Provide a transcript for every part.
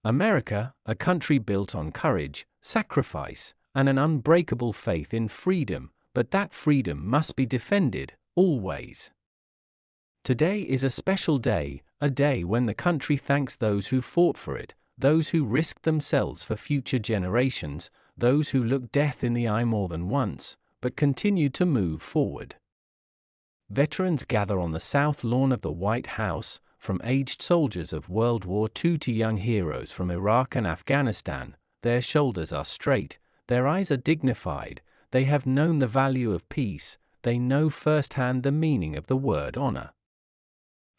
America, a country built on courage, sacrifice, and an unbreakable faith in freedom, but that freedom must be defended, always. Today is a special day, a day when the country thanks those who fought for it, those who risked themselves for future generations, those who looked death in the eye more than once, but continued to move forward. Veterans gather on the south lawn of the White House, from aged soldiers of World War II to young heroes from Iraq and Afghanistan. Their shoulders are straight, their eyes are dignified, they have known the value of peace, they know firsthand the meaning of the word honor.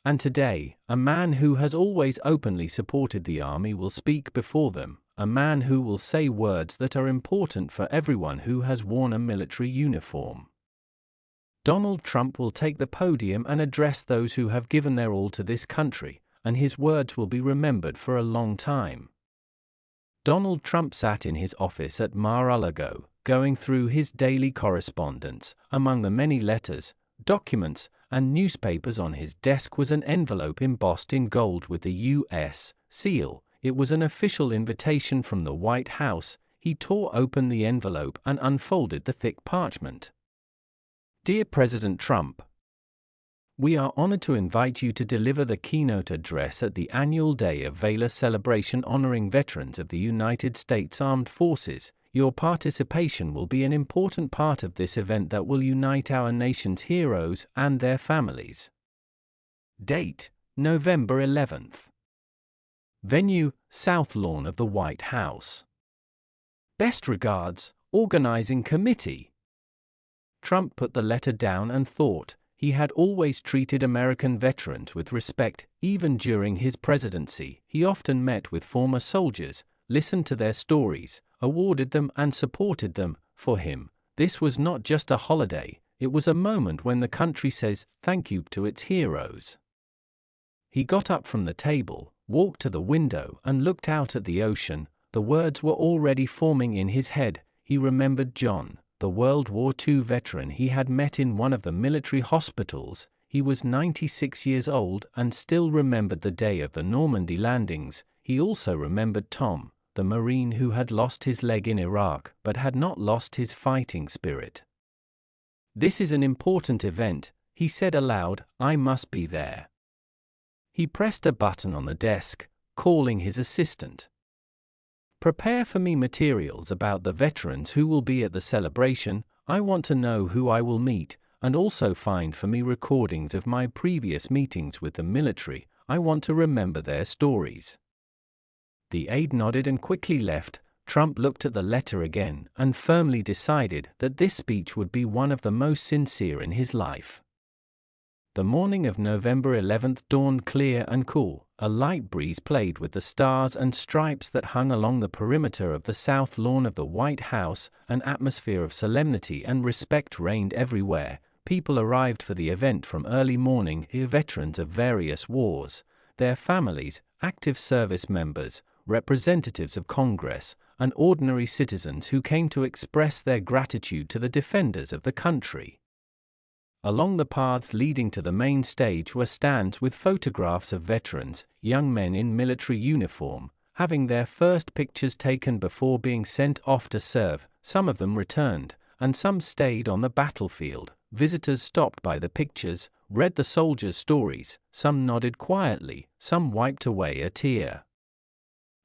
And today, a man who has always openly supported the army will speak before them, a man who will say words that are important for everyone who has worn a military uniform. Donald Trump will take the podium and address those who have given their all to this country, and his words will be remembered for a long time. Donald Trump sat in his office at Mar-a-Lago, going through his daily correspondence. Among the many letters, documents, and newspapers on his desk was an envelope embossed in gold with the U.S. seal. It was an official invitation from the White House. He tore open the envelope and unfolded the thick parchment. Dear President Trump, we are honored to invite you to deliver the keynote address at the annual Day of Valor celebration honoring veterans of the United States Armed Forces. Your participation will be an important part of this event that will unite our nation's heroes and their families. Date: November 11th. Venue: South Lawn of the White House. Best regards, Organizing Committee. Trump put the letter down and thought. He had always treated American veterans with respect, even during his presidency. He often met with former soldiers, listened to their stories, awarded them and supported them. For him, this was not just a holiday, it was a moment when the country says thank you to its heroes. He got up from the table, walked to the window and looked out at the ocean. The words were already forming in his head. He remembered John, the World War II veteran he had met in one of the military hospitals. He was 96 years old and still remembered the day of the Normandy landings. He also remembered Tom, the Marine who had lost his leg in Iraq but had not lost his fighting spirit. This is an important event, he said aloud. I must be there. He pressed a button on the desk, calling his assistant. Prepare for me materials about the veterans who will be at the celebration. I want to know who I will meet, and also find for me recordings of my previous meetings with the military. I want to remember their stories. The aide nodded and quickly left. Trump looked at the letter again and firmly decided that this speech would be one of the most sincere in his life. The morning of November 11th dawned clear and cool. A light breeze played with the stars and stripes that hung along the perimeter of the south lawn of the White House. An atmosphere of solemnity and respect reigned everywhere. People arrived for the event from early morning, veterans of various wars, their families, active service members, representatives of Congress, and ordinary citizens who came to express their gratitude to the defenders of the country. Along the paths leading to the main stage were stands with photographs of veterans, young men in military uniform, having their first pictures taken before being sent off to serve. Some of them returned, and some stayed on the battlefield. Visitors stopped by the pictures, read the soldiers' stories, some nodded quietly, some wiped away a tear.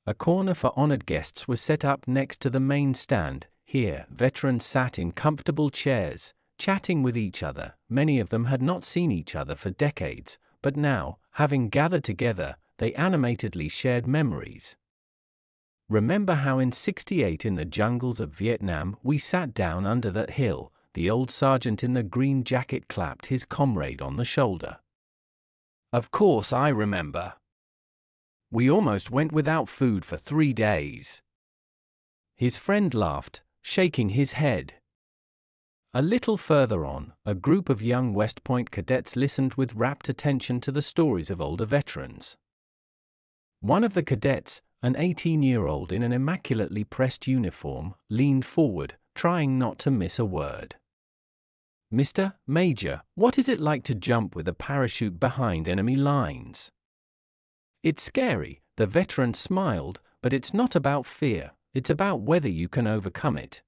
A corner for honored guests was set up next to the main stand. Here, veterans sat in comfortable chairs, chatting with each other. Many of them had not seen each other for decades, but now, having gathered together, they animatedly shared memories. Remember how in '68 in the jungles of Vietnam we sat down under that hill? The old sergeant in the green jacket clapped his comrade on the shoulder. Of course I remember. We almost went without food for 3 days. His friend laughed, shaking his head. A little further on, a group of young West Point cadets listened with rapt attention to the stories of older veterans. One of the cadets, an 18-year-old in an immaculately pressed uniform, leaned forward, trying not to miss a word. Mr. Major, what is it like to jump with a parachute behind enemy lines? It's scary, the veteran smiled, but it's not about fear, it's about whether you can overcome it.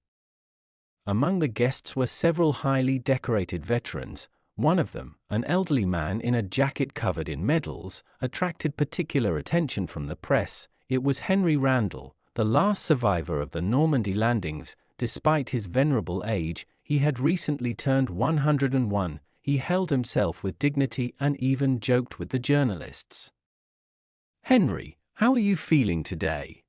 Among the guests were several highly decorated veterans. One of them, an elderly man in a jacket covered in medals, attracted particular attention from the press. It was Henry Randall, the last survivor of the Normandy landings. Despite his venerable age, he had recently turned 101. He held himself with dignity and even joked with the journalists. "Henry, how are you feeling today?"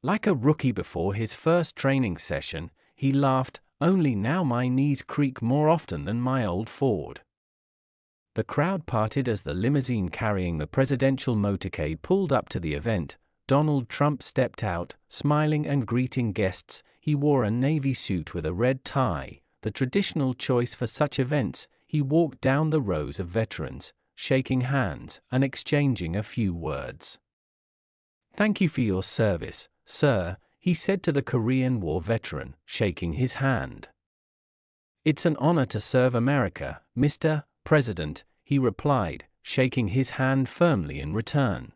Like a rookie before his first training session, he laughed. "Only now my knees creak more often than my old Ford." The crowd parted as the limousine carrying the presidential motorcade pulled up to the event. Donald Trump stepped out, smiling and greeting guests. He wore a navy suit with a red tie, the traditional choice for such events. He walked down the rows of veterans, shaking hands and exchanging a few words. "Thank you for your service, sir," he said to the Korean War veteran, shaking his hand. "It's an honor to serve America, Mr. President," he replied, shaking his hand firmly in return.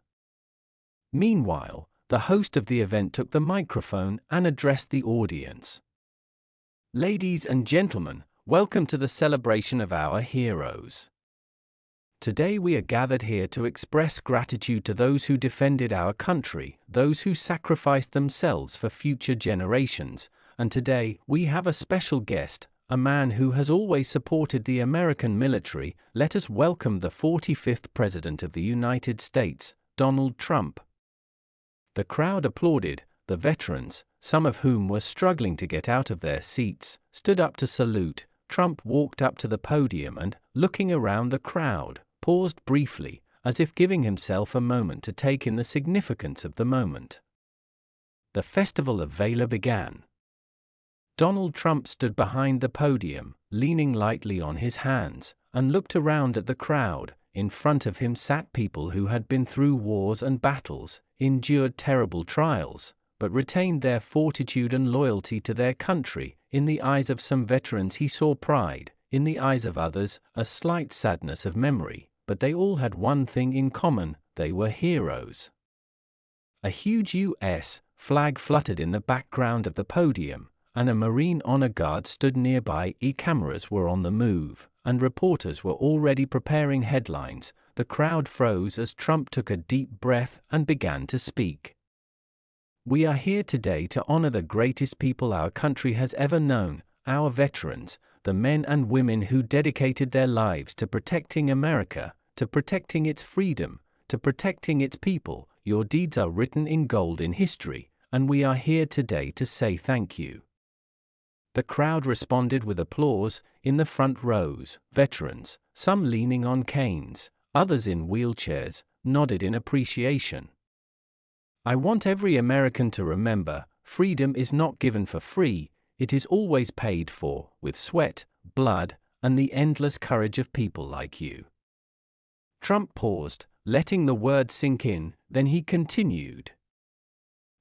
Meanwhile, the host of the event took the microphone and addressed the audience. "Ladies and gentlemen, welcome to the celebration of our heroes. Today we are gathered here to express gratitude to those who defended our country, those who sacrificed themselves for future generations, and today we have a special guest, a man who has always supported the American military. Let us welcome the 45th President of the United States, Donald Trump." The crowd applauded. The veterans, some of whom were struggling to get out of their seats, stood up to salute. Trump walked up to the podium and, looking around the crowd, paused briefly, as if giving himself a moment to take in the significance of the moment. The Festival of Valor began. Donald Trump stood behind the podium, leaning lightly on his hands, and looked around at the crowd. In front of him sat people who had been through wars and battles, endured terrible trials, but retained their fortitude and loyalty to their country. In the eyes of some veterans he saw pride, in the eyes of others, a slight sadness of memory, but they all had one thing in common: they were heroes. A huge U.S. flag fluttered in the background of the podium, and a Marine Honor Guard stood nearby. Cameras were on the move, and reporters were already preparing headlines. The crowd froze as Trump took a deep breath and began to speak. "We are here today to honor the greatest people our country has ever known, our veterans, the men and women who dedicated their lives to protecting America, to protecting its freedom, to protecting its people. Your deeds are written in gold in history, and we are here today to say thank you." The crowd responded with applause. In the front rows, veterans, some leaning on canes, others in wheelchairs, nodded in appreciation. "I want every American to remember, freedom is not given for free, it is always paid for, with sweat, blood, and the endless courage of people like you." Trump paused, letting the words sink in, then he continued.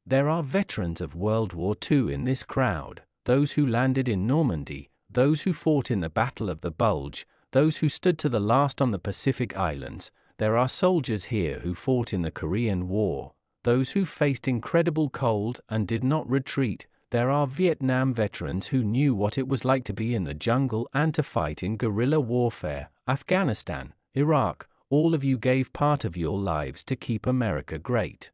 "There are veterans of World War II in this crowd, those who landed in Normandy, those who fought in the Battle of the Bulge, those who stood to the last on the Pacific Islands. There are soldiers here who fought in the Korean War, those who faced incredible cold and did not retreat. There are Vietnam veterans who knew what it was like to be in the jungle and to fight in guerrilla warfare. Afghanistan, Iraq, all of you gave part of your lives to keep America great."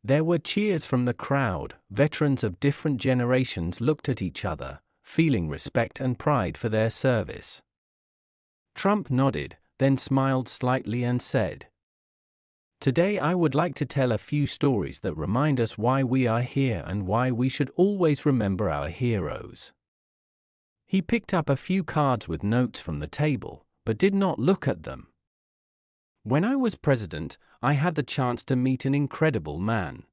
There were cheers from the crowd. Veterans of different generations looked at each other, feeling respect and pride for their service. Trump nodded, then smiled slightly and said, "Today I would like to tell a few stories that remind us why we are here and why we should always remember our heroes." He picked up a few cards with notes from the table, but did not look at them. "When I was president, I had the chance to meet an incredible man.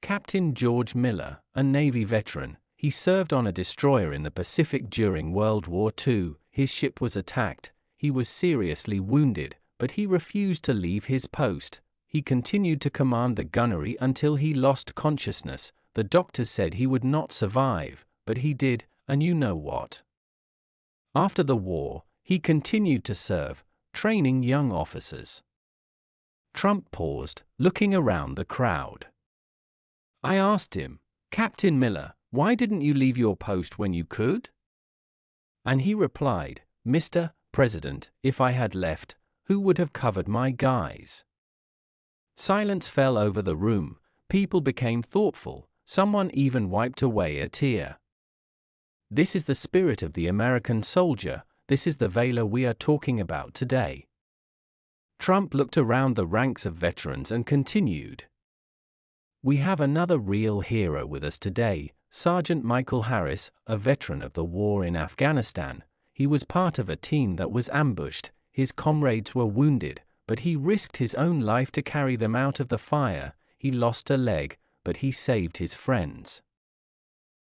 Captain George Miller, a Navy veteran. He served on a destroyer in the Pacific during World War II. His ship was attacked. He was seriously wounded, but he refused to leave his post. He continued to command the gunnery until he lost consciousness. The doctors said he would not survive, but he did, and you know what? After the war, he continued to serve, training young officers. Trump paused, looking around the crowd. I asked him, "Captain Miller, why didn't you leave your post when you could?" And he replied, "Mr. President, if I had left, who would have covered my guys?" Silence fell over the room. People became thoughtful. Someone even wiped away a tear. This is the spirit of the American soldier. This is the valor we are talking about today. Trump looked around the ranks of veterans and continued. We have another real hero with us today, Sergeant Michael Harris, a veteran of the war in Afghanistan. He was part of a team that was ambushed. His comrades were wounded, but he risked his own life to carry them out of the fire. He lost a leg, but he saved his friends.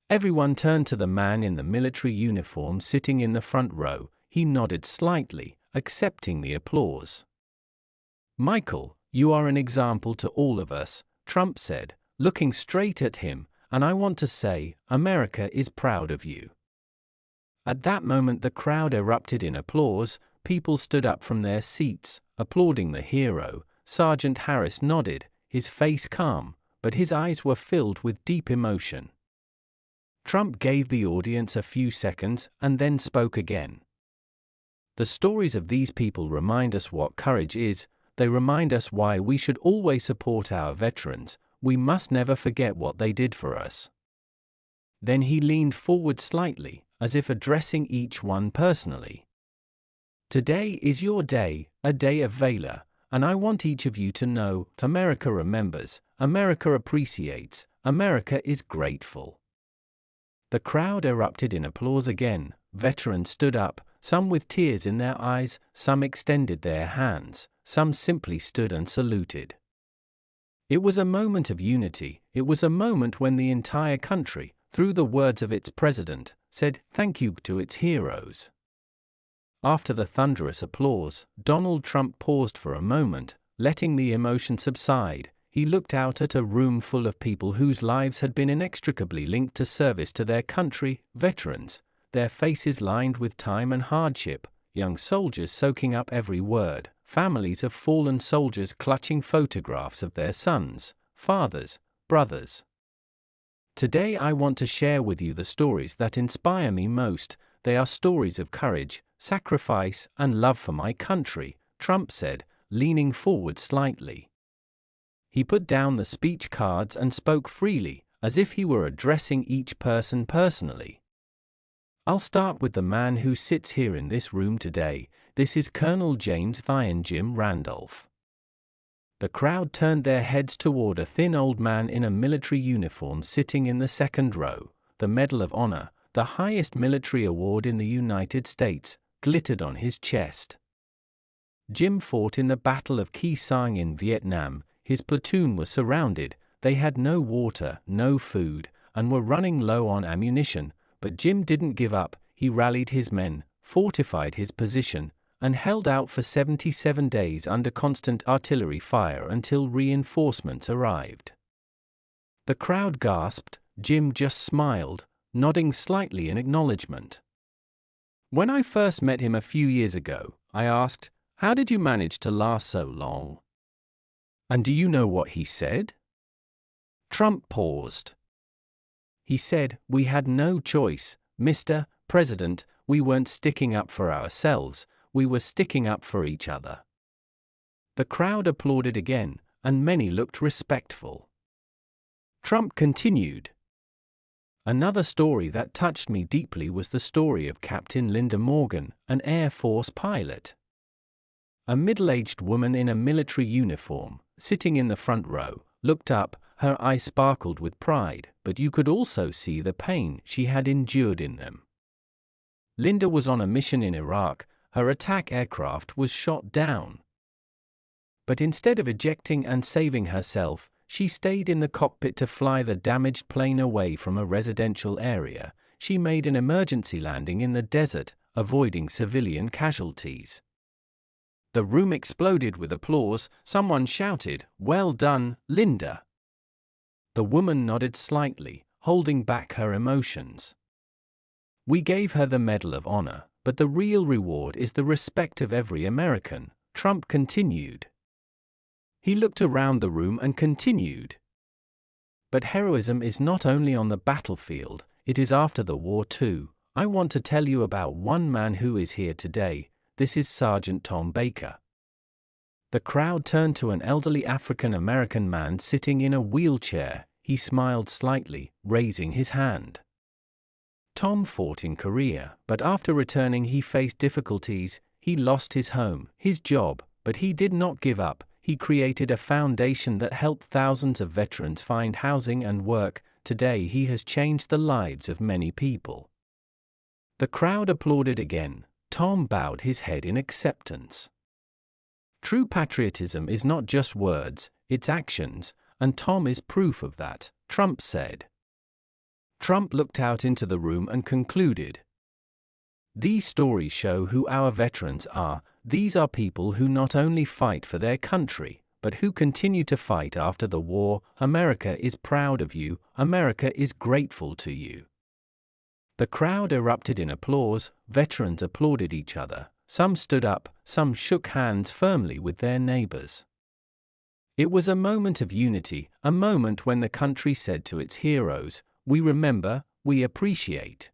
Everyone turned to the man in the military uniform sitting in the front row. He nodded slightly, accepting the applause. "Michael, you are an example to all of us," Trump said, looking straight at him, "and I want to say, America is proud of you." At that moment the crowd erupted in applause. People stood up from their seats, applauding the hero. Sergeant Harris nodded, his face calm, but his eyes were filled with deep emotion. Trump gave the audience a few seconds and then spoke again. The stories of these people remind us what courage is. They remind us why we should always support our veterans. We must never forget what they did for us. Then he leaned forward slightly, as if addressing each one personally. Today is your day, a day of valor, and I want each of you to know, America remembers, America appreciates, America is grateful. The crowd erupted in applause again. Veterans stood up, some with tears in their eyes, some extended their hands, some simply stood and saluted. It was a moment of unity. It was a moment when the entire country, through the words of its president, said thank you to its heroes. After the thunderous applause, Donald Trump paused for a moment, letting the emotion subside. He looked out at a room full of people whose lives had been inextricably linked to service to their country, veterans, their faces lined with time and hardship, young soldiers soaking up every word, families of fallen soldiers clutching photographs of their sons, fathers, brothers. Today I want to share with you the stories that inspire me most. They are stories of courage, sacrifice, and love for my country, Trump said, leaning forward slightly. He put down the speech cards and spoke freely, as if he were addressing each person personally. I'll start with the man who sits here in this room today. This is Colonel James Thien Jim Randolph. The crowd turned their heads toward a thin old man in a military uniform sitting in the second row. The Medal of Honor, the highest military award in the United States, glittered on his chest. Jim fought in the Battle of Khe Sanh in Vietnam. His platoon was surrounded. They had no water, no food, and were running low on ammunition. But Jim didn't give up. He rallied his men, fortified his position, and held out for 77 days under constant artillery fire until reinforcements arrived. The crowd gasped. Jim just smiled, nodding slightly in acknowledgement. When I first met him a few years ago, I asked, "How did you manage to last so long?" And do you know what he said? Trump paused. He said, "We had no choice, Mr. President. We weren't sticking up for ourselves, we were sticking up for each other." The crowd applauded again, and many looked respectful. Trump continued. Another story that touched me deeply was the story of Captain Linda Morgan, an Air Force pilot. A middle-aged woman in a military uniform, sitting in the front row, looked up. Her eyes sparkled with pride, but you could also see the pain she had endured in them. Linda was on a mission in Iraq. Her attack aircraft was shot down. But instead of ejecting and saving herself, she stayed in the cockpit to fly the damaged plane away from a residential area. She made an emergency landing in the desert, avoiding civilian casualties. The room exploded with applause. Someone shouted, "Well done, Linda." The woman nodded slightly, holding back her emotions. "We gave her the Medal of Honor, but the real reward is the respect of every American," Trump continued. He looked around the room and continued. But heroism is not only on the battlefield, it is after the war too. I want to tell you about one man who is here today. This is Sergeant Tom Baker. The crowd turned to an elderly African American man sitting in a wheelchair. He smiled slightly, raising his hand. Tom fought in Korea, but after returning he faced difficulties. He lost his home, his job, but he did not give up. He created a foundation that helped thousands of veterans find housing and work. Today he has changed the lives of many people. The crowd applauded again. Tom bowed his head in acceptance. True patriotism is not just words, it's actions, and Tom is proof of that, Trump said. Trump looked out into the room and concluded. These stories show who our veterans are. These are people who not only fight for their country, but who continue to fight after the war. America is proud of you. America is grateful to you. The crowd erupted in applause. Veterans applauded each other. Some stood up, some shook hands firmly with their neighbors. It was a moment of unity, a moment when the country said to its heroes, "We remember, we appreciate."